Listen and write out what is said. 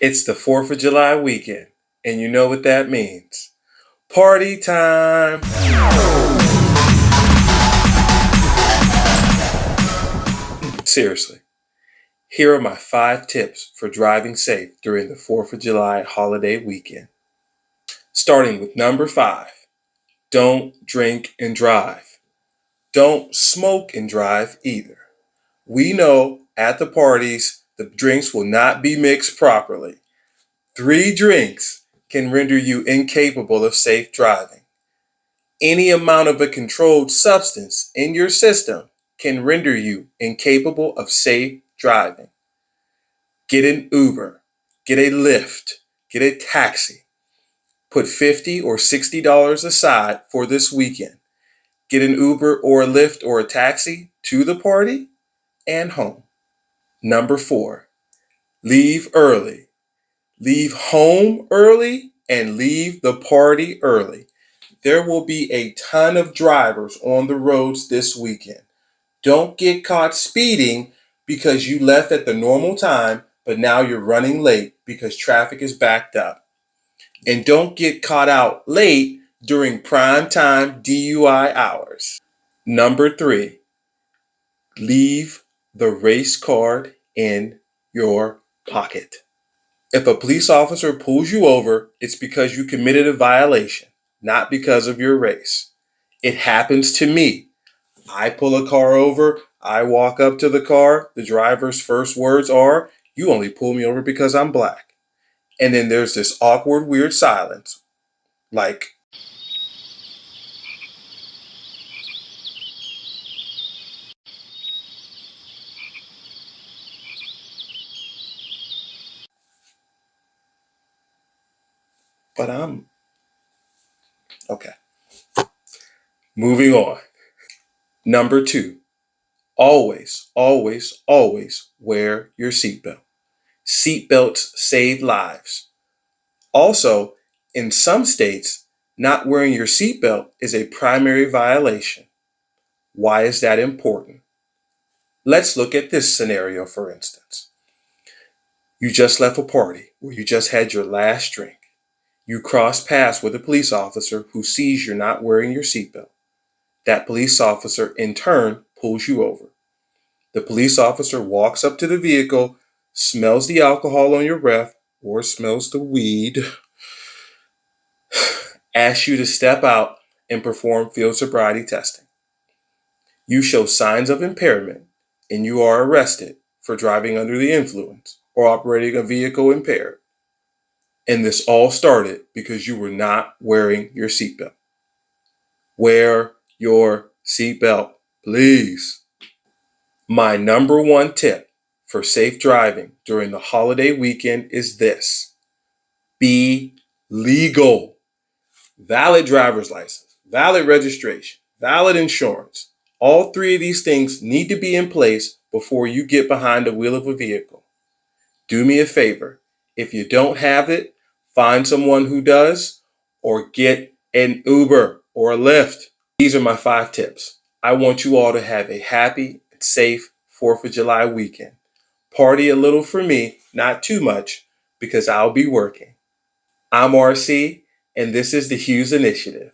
It's the 4th of July weekend, and you know what that means. Party time! Seriously, here are my 5 tips for driving safe during the 4th of July holiday weekend. Starting with number 5, don't drink and drive. Don't smoke and drive either. We know at the parties the drinks will not be mixed properly. 3 drinks can render you incapable of safe driving. Any amount of a controlled substance in your system can render you incapable of safe driving. Get an Uber, get a Lyft, get a taxi. Put $50 or $60 aside for this weekend. Get an Uber or a Lyft or a taxi to the party and home. Number 4, leave early. Leave home early and leave the party early. There will be a ton of drivers on the roads this weekend. Don't get caught speeding because you left at the normal time, but now you're running late because traffic is backed up. And don't get caught out late during prime time DUI hours. Number 3, leave the race card in your pocket. If a police officer pulls you over, it's because you committed a violation, not because of your race. It happens to me. I pull a car over, I walk up to the car, the driver's first words are, "You only pulled me over because I'm black." And then there's this awkward, weird silence. Like, but I'm okay. Moving on. Number 2, always, always, always wear your seatbelt. Seatbelts save lives. Also, in some states, not wearing your seatbelt is a primary violation. Why is that important? Let's look at this scenario, for instance. You just left a party where you just had your last drink. You cross paths with a police officer who sees you're not wearing your seatbelt. That police officer, in turn, pulls you over. The police officer walks up to the vehicle, smells the alcohol on your breath, or smells the weed, asks you to step out and perform field sobriety testing. You show signs of impairment and you are arrested for driving under the influence or operating a vehicle impaired. And this all started because you were not wearing your seatbelt. Wear your seatbelt, please. My number 1 tip for safe driving during the holiday weekend is this: be legal. Valid driver's license, valid registration, valid insurance. All 3 of these things need to be in place before you get behind the wheel of a vehicle. Do me a favor. If you don't have it, find someone who does or get an Uber or a Lyft. These are my 5 tips. I want you all to have a happy and safe 4th of July weekend. Party a little for me, not too much, because I'll be working. I'm RC, and this is the Hughes Initiative.